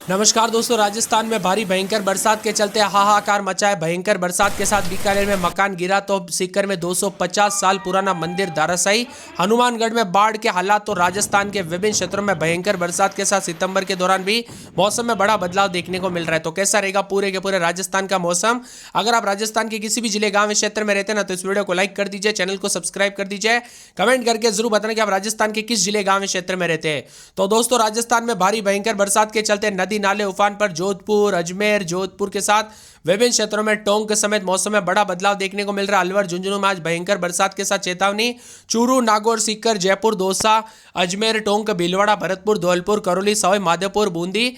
नमस्कार दोस्तों। राजस्थान में भारी भयंकर बरसात के चलते हाहाकार मचा है। भयंकर बरसात के साथ बीकानेर में मकान गिरा तो सीकर में 250 साल पुराना मंदिर धराशायी। हनुमानगढ़ में बाढ़ के हालात। तो राजस्थान के विभिन्न क्षेत्रों में भयंकर बरसात के साथ सितंबर के दौरान भी मौसम में बड़ा बदलाव देखने को मिल रहा है। तो कैसा रहेगा पूरे के पूरे राजस्थान का मौसम? अगर आप राजस्थान के किसी भी जिले गांव क्षेत्र में रहते हैं ना, तो इस वीडियो को लाइक कर दीजिए, चैनल को सब्सक्राइब कर दीजिए, कमेंट करके जरूर बताना कि आप राजस्थान के किस जिले गांव क्षेत्र में रहते हैं। तो दोस्तों, राजस्थान में भारी भयंकर बरसात के चलते नदी नाले उफान पर। जोधपुर, अजमेर, जोधपुर के साथ विभिन्न क्षेत्रों में टोंक समेत मौसम में बड़ा बदलाव देखने को मिल रहा है। अलवर, झुंझुनू में आज भयंकर बरसात के साथ चेतावनी। चूरू, नागौर, सीकर, जयपुर, दौसा, अजमेर, टोंक, भीलवाड़ा, भरतपुर, धौलपुर, करौली, सवाई माधोपुर, बूंदी,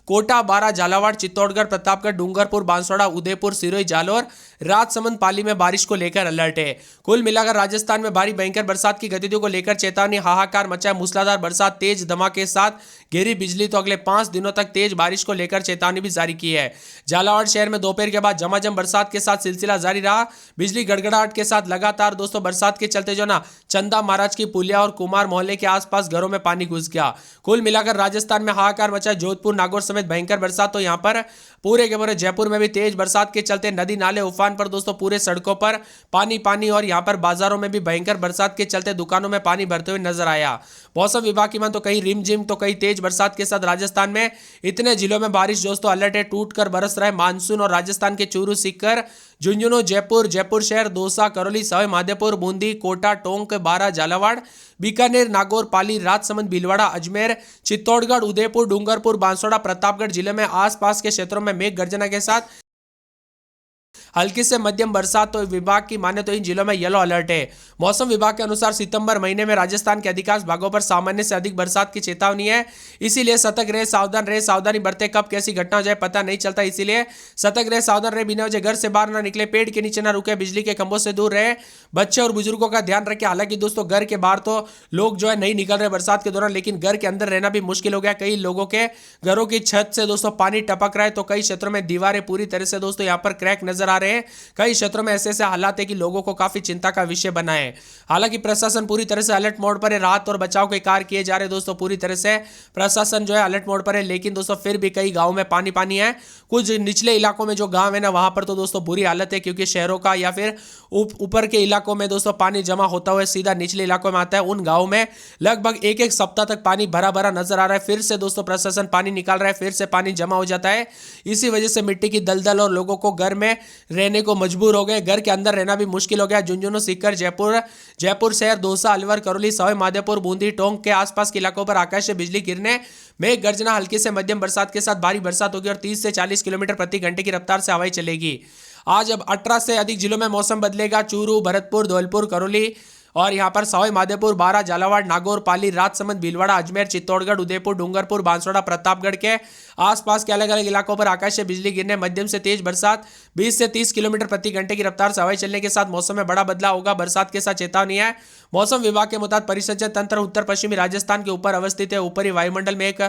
कोटा, बारा, झालावाड़, चित्तौड़गढ़, प्रतापगढ़, डूंगरपुर, बांसवाड़ा, उदयपुर, सिरोही, जालौर, राजसमंद, पाली में बारिश को लेकर अलर्ट है। कुल मिलाकर राजस्थान में भारी भयंकर बरसात की गतिविधियों को लेकर चेतावनी। हाहाकार मचा है। मूसलाधार बरसात, तेज धमाके के साथ गिरी बिजली। तो अगले 5 दिनों तक तेज बारिश को लेकर चेतावनी भी जारी की है। झालावाड़ शहर में दोपहर के बाद झमाझम बरसात के साथ सिलसिला जारी रहा। बिजली गड़गड़ाहट के साथ लगातार दोस्तों बरसात के चलते जो ना चंदा महाराज की पुलिया और कुमार मोहल्ले के आसपास घरों में पानी घुस गया। कुल मिलाकर राजस्थान में हाहाकार मचा। जोधपुर, नागौर समेत भयंकर बरसात। तो यहां पर पूरे के पूरे जयपुर में भी तेज बरसात के चलते नदी नाले उफान पर। दोस्तों पूरे सड़कों पर पानी पानी और यहां पर बाजारों में भी भयंकर बरसात के चलते दुकानों में पानी भरते हुए नजर आया। मौसम विभाग की मान तो कहीं रिमझिम तो कहीं तेज बरसात के साथ राजस्थान में इतने जिलों में बारिश दोस्तों अलर्ट है। टूट कर बरस रहा है मानसून। और राजस्थान के चूरू, सीकर, झुंझुनू, जयपुर, जयपुर शहर, दौसा, करौली, सवाई माधोपुर, बूंदी, कोटा, टोंक, बारा, झालावाड़, बीकानेर, नागौर, पाली, राजसमंद, भीलवाड़ा, अजमेर, चित्तौड़गढ़, उदयपुर, डूंगरपुर, बांसवाड़ा, प्रतापगढ़ जिले में आसपास के क्षेत्रों में मेघ गर्जना के साथ हल्की से मध्यम बरसात। तो विभाग की माने तो इन जिलों में येलो अलर्ट है। मौसम विभाग के अनुसार सितंबर महीने में राजस्थान के अधिकांश भागों पर सामान्य से अधिक बरसात की चेतावनी है। इसीलिए सतर्क रहे, सावधान रहे। सावधानी बरते, कब कैसी घटना हो जाए पता नहीं चलता, इसीलिए सतर्क रहे, सावधान रहे। बिना वजह घर से बाहर ना निकले, पेड़ के नीचे ना रुके, बिजली के खंभों से दूर रहे, बच्चे और बुजुर्गों का ध्यान रखें। हालांकि दोस्तों घर के बाहर तो लोग जो है नहीं निकल रहे बरसात के दौरान, लेकिन घर के अंदर रहना भी मुश्किल हो गया। कई लोगों के घरों की छत से दोस्तों पानी टपक रहा है। तो कई क्षेत्रों में दीवारें पूरी तरह से दोस्तों यहाँ पर क्रैक नजर आ रहे हैं। कई क्षेत्रों में ऐसे ऐसे हालात है कि लोगों को काफी चिंता का विषय बना है। हालांकि प्रशासन पूरी तरह से अलर्ट मोड पर है। राहत और बचाव के कार्य किए जा रहे दोस्तों। पूरी तरह से प्रशासन जो है अलर्ट मोड पर है। लेकिन दोस्तों फिर भी कई गांवों में पानी पानी है। कुछ निचले इलाकों में जो गांव है ना, वहां पर तो दोस्तों बुरी हालत है, क्योंकि शहरों का या फिर ऊपर के इलाकों में दोस्तों पानी जमा होता हुआ सीधा निचले इलाकों में आता है। उन गांवों में लगभग एक एक सप्ताह तक पानी भरा भरा नजर आ रहा है। फिर से दोस्तों प्रशासन पानी निकाल रहा है, फिर से पानी जमा हो जाता है। इसी वजह से मिट्टी की दलदल और लोगों को घर में रहने को मजबूर हो गए। घर के अंदर रहना भी मुश्किल हो गया। झुंझुनू, सीकर, जयपुर शहर, दौसा, अलवर, करौली, सवाई माधोपुर, बूंदी, टोंक के आसपास के इलाकों पर आकाश से बिजली गिरने, मेघ गर्जना, हल्की से मध्यम बरसात के साथ भारी बरसात होगी और 30 से 40 किलोमीटर प्रति घंटे की रफ्तार से हवाएं चलेगी। आज अब 18 से अधिक जिलों में मौसम बदलेगा। चूरू, भरतपुर, धौलपुर, करौली और यहां पर सवाई माधोपुर, बारा, झालावाड़, नागौर, पाली, राजसमंद, भीलवाड़ा, अजमेर, चित्तौड़गढ़, उदयपुर, डूंगरपुर, बांसवाड़ा, प्रतापगढ़ के आसपास के अलग अलग इलाकों पर आकाश से बिजली गिरने, मध्यम से तेज बरसात, 20 से 30 किलोमीटर प्रति घंटे की रफ्तार से हवाएं चलने के साथ मौसम में बड़ा बदलाव होगा। बरसात के साथ चेतावनी है। मौसम विभाग के मुताबिक परिसंचरण तंत्र उत्तर पश्चिमी राजस्थान के ऊपर अवस्थित है। ऊपरी वायुमंडल में एक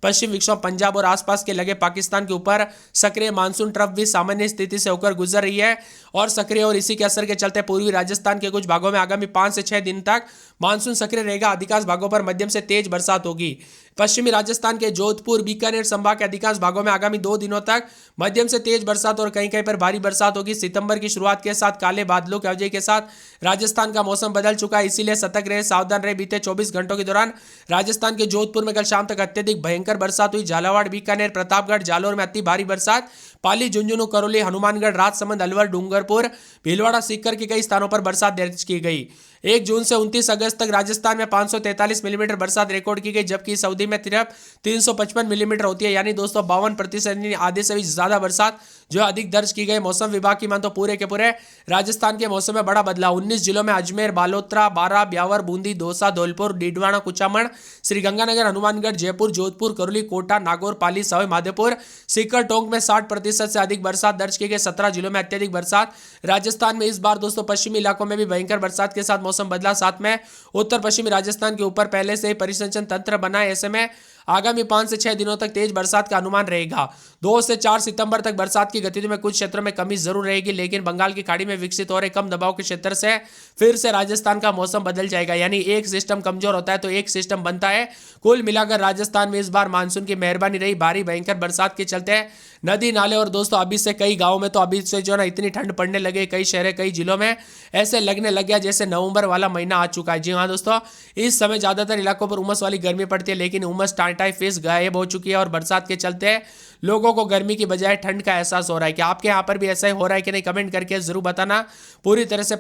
पश्चिम विक्षोभ पंजाब और आसपास के लगे पाकिस्तान के ऊपर सक्रिय मानसून ट्रफ भी सामान्य स्थिति से होकर गुजर रही है और सक्रिय, और इसी के असर के चलते पूर्वी राजस्थान के कुछ भागों में आगामी 5 से 6 दिन तक मानसून सक्रिय रहेगा। अधिकांश भागों पर मध्यम से तेज बरसात होगी। पश्चिमी राजस्थान के जोधपुर, बीकानेर संभाग के अधिकांश भागों में आगामी 2 दिनों तक मध्यम से तेज बरसात और कहीं कहीं पर भारी बरसात होगी। सितंबर की शुरुआत के साथ काले बादलों की वजह के साथ राजस्थान का मौसम बदल चुका है, इसीलिए सतर्क रहे, सावधान रहे। बीते 24 घंटों के दौरान राजस्थान के जोधपुर में कल शाम तक अत्यधिक भयंकर बरसात हुई। झालावाड़, बीकानेर, प्रतापगढ़, जालौर में अति भारी बरसात। पाली, झुंझुनू, करौली, हनुमानगढ़, राजसमंद, अलवर, डूंगरपुर, भीलवाड़ा, सीकर के कई स्थानों पर बरसात दर्ज की गई। 1 जून से 29 अगस्त तक राजस्थान में 543 मिलीमीटर बरसात रिकॉर्ड की गई, जबकि सऊदी में सिर्फ 355 मिलीमीटर होती है, यानी दोस्तों 52% आधे से भी ज्यादा बरसात जो अधिक दर्ज की गई। मौसम विभाग की मान तो पूरे के पूरे राजस्थान के मौसम में बड़ा बदलाव। 19 जिलों में अजमेर, बालोतरा, बारा, ब्यावर, बूंदी, दौसा, धौलपुर, डीडवाना, कुचामन, श्रीगंगानगर, हनुमानगढ़, जयपुर, जोधपुर, करौली, कोटा, नागौर, पाली, सवाई माधोपुर, सीकर, टोंक में 60% से अधिक बरसात दर्ज की गई। 17 जिलों में अत्यधिक बरसात। राजस्थान में इस बार दोस्तों पश्चिमी इलाकों में भी भयंकर बरसात के साथ मौसम बदला। साथ में उत्तर पश्चिमी राजस्थान के ऊपर पहले से ही परिसंचरण तंत्र बना है। ऐसे में आगामी 5 से 6 दिनों तक तेज बरसात का अनुमान रहेगा। 2 से 4 सितंबर तक बरसात की गतिविधि में कुछ क्षेत्रों में कमी जरूर रहेगी, लेकिन बंगाल की खाड़ी में विकसित हो रहे कम दबाव के क्षेत्र से फिर से राजस्थान का मौसम बदल जाएगा। यानी एक सिस्टम कमजोर होता है तो एक सिस्टम बनता है। कुल मिलाकर राजस्थान में इस बार मानसून की मेहरबानी रही। भारी भयंकर बरसात के चलते नदी नाले और दोस्तों अभी से कई गांवों में तो अभी से जो ना इतनी ठंड पड़ने लगे, कई शहर कई जिलों में ऐसे लगने लग गया जैसे नवंबर वाला महीना आ चुका है। जी हाँ दोस्तों, इस समय ज्यादातर इलाकों पर उमस वाली गर्मी पड़ती है, लेकिन उमस टाइम फेस गायब हो चुकी है और बरसात के चलते लोगों को गर्मी की बजाय ठंड का एहसास हो रहा है। कि आपके यहाँ पर भी ऐसा ही हो रहा है कि नहीं, कमेंट करके जरूर बताना। पूरी तरह से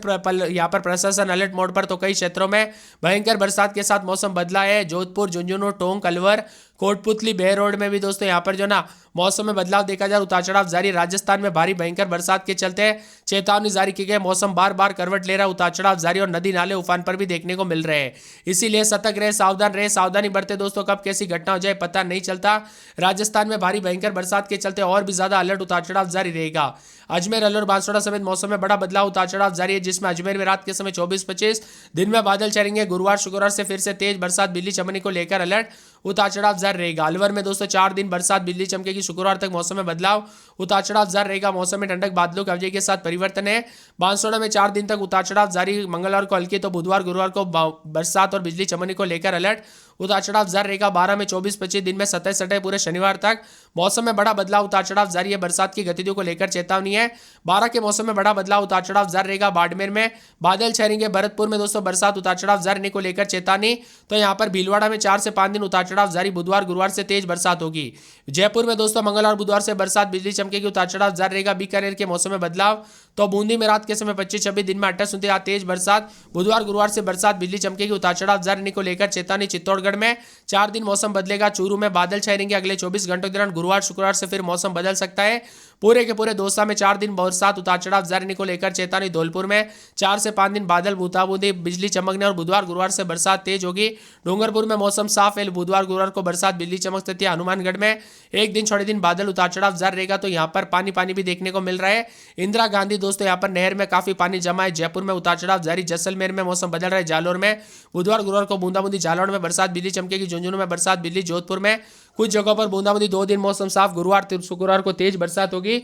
यहाँ पर प्रशासन अलर्ट मोड पर, तो कई क्षेत्रों में भयंकर बरसात के साथ मौसम बदला है। जोधपुर, झुंझुनू, टोंक, अलवर, कोटपुतली, बेरोड में भी दोस्तों यहाँ पर जो ना मौसम में बदलाव देखा जाए, उतार चढ़ाव जारी। राजस्थान में भारी भयंकर बरसात के चलते चेतावनी जारी की गई। मौसम बार बार करवट ले रहा है, उतार चढ़ाव जारी और नदी नाले उफान पर भी देखने को मिल रहे हैं। इसीलिए सतर्क रहे, सावधान रहे, सावधानी बरते दोस्तों। कब कैसी घटना हो जाए पता नहीं चलता। राजस्थान में भारी भयंकर बरसात के चलते और भी ज्यादा अलर्ट, उतार चढ़ाव जारी रहेगा। अजमेर, अलवर, बांसवाड़ा समेत मौसम में बड़ा बदलाव, उतार चढ़ाव जारी है, जिसमें अजमेर में रात के समय 24-25, दिन में बादल छाएंगे। गुरुवार शुक्रवार से फिर से तेज बरसात, बिजली चमकने को लेकर अलर्ट, उतार चढ़ाव जारी रहेगा। अलवर में दोस्तों 4 दिन बरसात, बिजली चमकेगी। शुक्रवार तक मौसम में बदलाव, उतार चढ़ाव जारी रहेगा। मौसम में ठंडक, बादलों के अवजय के साथ परिवर्तन है। बांसवाड़ा में 4 दिन तक उतार चढ़ाव जारी। मंगलवार को हल्की तो बुधवार गुरुवार को बरसात और बिजली चमकने को लेकर अलर्ट, उतार चढ़ाव जारी रहेगा। 12 में 24-25, दिन में 27-28, पूरे शनिवार तक मौसम में बड़ा बदलाव, उतार चढ़ाव जारी है। बरसात की गतिविधियों को लेकर चेतावनी है। 12 के मौसम में बड़ा बदलाव, उतार चढ़ाव जारी रहेगा। बाड़मेर में बादल छाएंगे। भरतपुर में दोस्तों बरसात, उतार चढ़ाव जारी को लेकर चेतावनी। तो यहाँ पर भीलवाड़ा में 4 से 5 दिन उतार चढ़ाव जारी। बुधवार गुरुवार से तेज बरसात होगी। जयपुर में दोस्तों मंगलवार बुधवार से बरसात, बिजली चमकेगी, उतार चढ़ाव जारी रहेगा। बीकानेर के मौसम में बदलाव, तो बूंदी में रात के समय 25-26, दिन में 28-29 तेज बरसात। बुधवार गुरुवार से बरसात, बिजली चमकेगी, उतार चढ़ाव जारी को लेकर चेतावनी। चित्तौड़गढ़ में 4 दिन मौसम बदलेगा। चूरू में बादल छाए रहेंगे अगले 24 घंटों के दौरान। गुरुवार शुक्रवार से फिर मौसम बदल सकता है। पूरे के पूरे दौसा में 4 दिन बरसात, उतार चढ़ाव जारी को लेकर चेतावनी। धौलपुर में 4 से 5 दिन बादल, बूंदाबूंदी, बिजली चमकने और बुधवार गुरुवार से बरसात तेज होगी। डूंगरपुर में मौसम साफ है। बुधवार गुरुवार को बरसात, बिजली चमक सकती है। हनुमानगढ़ में 1 दिन छोड़े दिन बादल, उतार चढ़ाव जारी रहेगा। तो यहाँ पर पानी पानी भी देखने को मिल रहा है। इंदिरा गांधी दोस्तों यहाँ पर नहर में काफी पानी जमा है। जयपुर में उतार चढ़ाव जारी। जैसलमेर में मौसम बदल रहा है। जालोर में बुधवार गुरुवार को बूंदाबूंदी, जालौर में बरसात, बिजली चमकेगी। झुंझुनू में बरसात, बिजली। जोधपुर में कुछ जगहों पर बूंदाबूंदी। 2 दिन मौसम साफ। गुरुवार शुक्रवार को तेज बरसात होगी।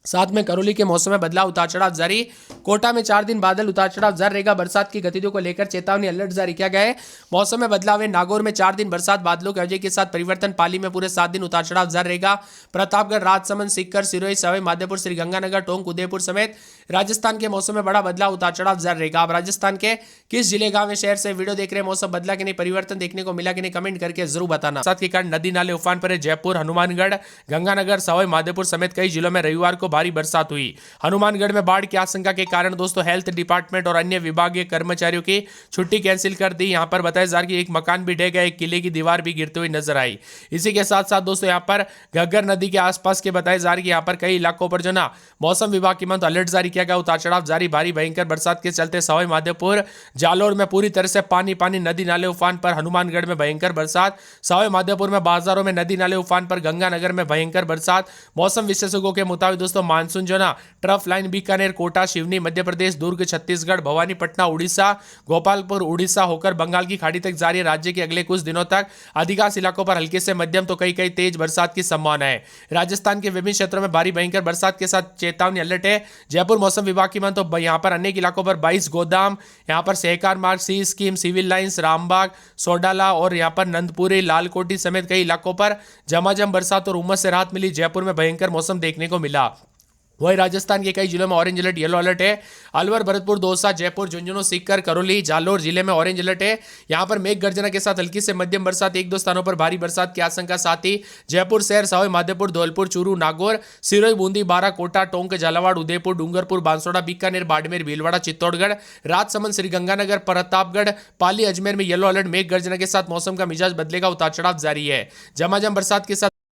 साथ में करौली के मौसम में बदलाव, उतार चढ़ाव जारी। कोटा में 4 दिन बादल, उतार चढ़ाव जारी रहेगा। बरसात की गतिविधियों को लेकर चेतावनी, अलर्ट जारी किया गया है। मौसम में बदलाव है। नागौर में 4 दिन बरसात, बादलों के अवजय के साथ परिवर्तन। पाली में पूरे 7 दिन उतार चढ़ाव जारी रहेगा। प्रतापगढ़, राजसमंद, सीकर, सिरोही, सवाई माधोपुर, श्रीगंगानगर, टोंक, उदयपुर समेत राजस्थान के मौसम में बड़ा बदलाव, उतार चढ़ाव जारी रहेगा। आप राजस्थान के किस जिले, गांव, शहर से वीडियो देख रहे हैं, मौसम बदला कि नहीं, परिवर्तन देखने को मिला कि नहीं, कमेंट करके जरूर बताना। साथ के कारण नदी नाले उफान पर है। जयपुर, हनुमानगढ़, गंगानगर, सवाई माधोपुर समेत कई जिलों में रविवार को भारी बरसात हुई। हनुमानगढ़ में बाढ़ की आशंका के कारण दोस्तों हेल्थ डिपार्टमेंट और अन्य विभागीय कर्मचारियों की छुट्टी कैंसिल कर दी। यहां पर बताया जा रहा है कि एक मकान भी ढह गया, एक किले की दीवार भी गिरते हुए नजर आई। इसी के साथ साथ दोस्तों यहां पर घग्गर नदी के आसपास के बताया जा रहा है कि यहां पर कई इलाकों पर जो ना मौसम विभाग की माने अलर्ट जारी किया गया, उतार चढ़ाव जारी। भारी भयंकर बरसात के चलते सवाई माधोपुर, जालोर में पूरी तरह से पानी पानी, नदी नाले उफान पर। हनुमानगढ़ में भयंकर बरसात। सवाई माधोपुर में बाजारों में नदी नाले उफान पर। गंगानगर में भयंकर बरसात। मौसम विशेषज्ञों के मुताबिक दोस्तों मानसून जो ना ट्रफ लाइन बीकानेर, कोटा, सिवनी मध्य प्रदेश, दुर्ग छत्तीसगढ़, भवानीपटना उड़ीसा, गोपालपुर उड़ीसा होकर बंगाल की खाड़ी तक जारी। राज्य के अगले कुछ दिनों तक अधिकांश इलाकों पर हल्के से मध्यम तो कई कई तेज बरसात की संभावना है। राजस्थान के विभिन्न क्षेत्रों में भारी भयंकर बरसात के साथ चेतावनी, अलर्ट है। जयपुर मौसम विभाग की मान तो यहां पर अनेक इलाकों पर 22 गोदाम, यहां पर Sahkar Marg, C Scheme, Civil Lines, Rambagh, Sodala और यहां पर नंदपुरी, लालकोटी समेत कई इलाकों पर झमाझम बरसात और उमस से राहत मिली। जयपुर में भयंकर मौसम देखने को मिला। वही राजस्थान के कई जिलों में ऑरेंज अलर्ट, येलो अलर्ट है। अलवर, भरतपुर, दौसा, जयपुर, झुंझुनू, सीकर, करौली, जालोर जिले में ऑरेंज अलर्ट है। यहां पर मेघ गर्जना के साथ हल्की से मध्यम बरसात, 1-2 स्थानों पर भारी बरसात की आशंका। साथ ही जयपुर शहर, सवाई माधोपुर, धौलपुर, चूरू, नागौर, सिरोही, बूंदी, बारा, कोटा, टोंक, झालावाड़, उदयपुर, डूंगरपुर, बांसवाड़ा, बीकानेर, बाड़मेर, भीलवाड़ा, चित्तौड़गढ़, राजसमंद, श्रीगंगानगर, प्रतापगढ़, पाली, अजमेर में येलो अलर्ट। मेघ गर्जना के साथ मौसम का मिजाज बदलेगा, उतार चढ़ाव जारी है। झमाझम बरसात के साथ